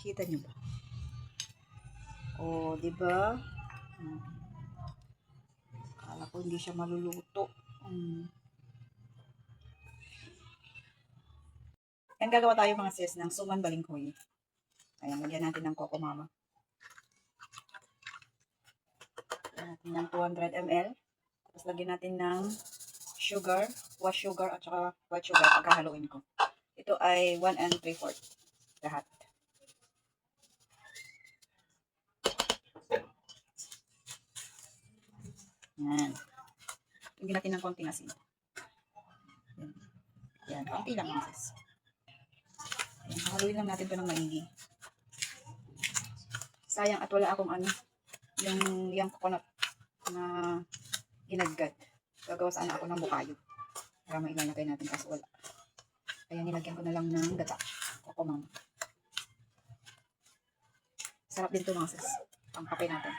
Kita nyo ba? Oh, di ba? Akala ko hindi siya maluluto. Yan, gagawa tayo mga sis ng suman balinghoy. Ayan, lagyan natin ng Coco Mama. Lagyan natin ng 200 ml. Tapos lagyan natin ng sugar, white sugar at saka white sugar. Pagkahaluin ko. Ito ay 1 3/4 lahat. Yan. Lagyan natin ng konting asin. Yan, konti lang mga sis. Yan, haluin lang natin ito ng maigi. Sayang at wala akong yung coconut na ginagad. Gagawa sana ako ng bukayo. Para mailalagay natin kasi wala. Kaya nilagyan ko na lang ng gata. Coco Mama. Sarap din ito mga sis. Pangkape natin.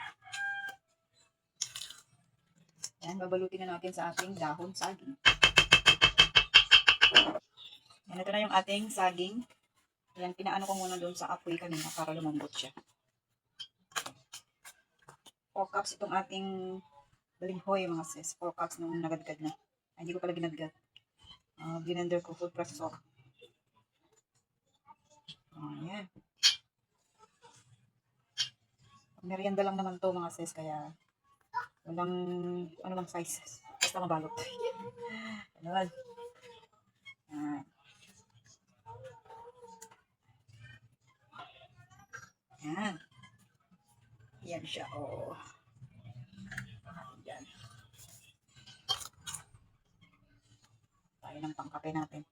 Yan, babalutin na natin sa ating dahon saging. Yan, ito na yung ating saging. Yan, pinaano ko muna doon sa apoy kanina para lumambot siya. 4 cups itong ating balinghoy mga sis. 4 cups nung nagadgad na. Ay, hindi ko pala ginadgad. Blender ko, food processor. Ayan. Merienda lang naman to mga sis, kaya walang ano bang size. Basta mabalot. Ayan. Ayan. Yan siya, oh. Yan. Tayo ng pangkape natin.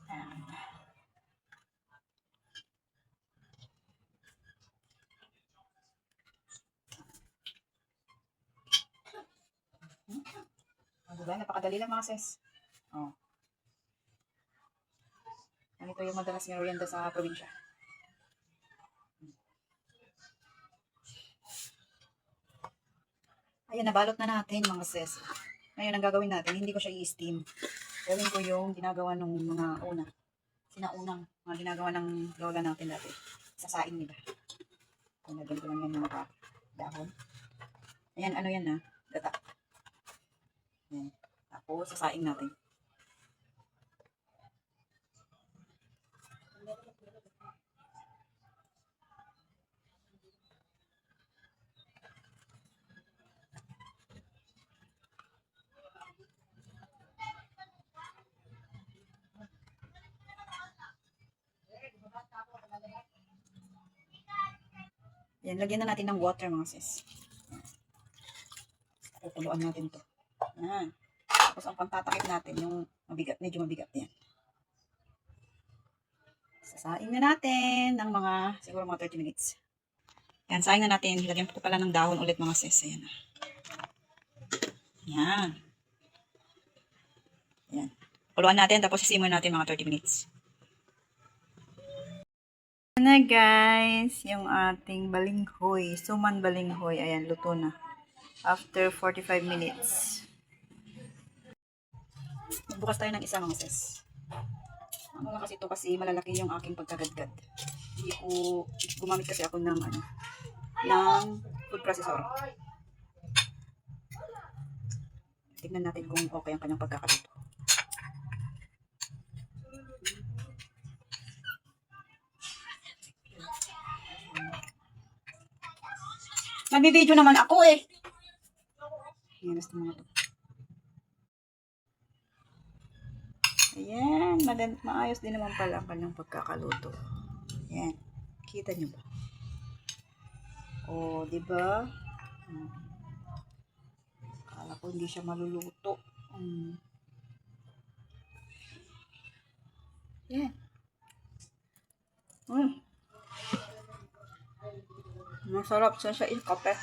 Ayan. Diba? Napakadali lang mga sis. Oh. Ganito yung madalas merienda sa probinsya. Ayan, nabalot na natin mga sis. Ngayon, ang gagawin natin, hindi ko siya i-steam. Gawin ko yung ginagawa ng mga sinaunang mga ginagawa ng lola natin dati. Sasain nila. Nalagyan ko lang yan ng dahon. Ayan, ano yan na? Gata. Ayan. Tapos, sasain natin. Ayan, lagyan na natin ng water mga sis. Tutuluan natin to. Ayan. Tapos, ang pangtatakip natin, yung mabigat, medyo mabigat yan. Sasain na natin ng mga, siguro mga 30 minutes. Yan, saing na natin. Lagyan ko pala ng dahon ulit mga sis. Ayan na. Yan. Yan. Kuluan natin, tapos sisimon natin mga 30 minutes. Ayan na guys, yung ating balinghoy. Suman balinghoy. Ayan, luto na. After 45 minutes. Bukas tayo ng isa mga sis. Ano lang kasi ito kasi malalaki yung aking pagkagadgad. Hindi ko, gumamit kasi ako ng food processor. Tignan natin kung okay ang kanyang pagkakaluto. Nagbi-video naman ako eh. Ayan, gusto mga to. Ayan, maayos din naman pala ang kanyang pagkakaluto. Ayan, kita nyo ba? Oh, di ba? Akala ko hindi siya maluluto. Ayan. Masarap siya sa kape.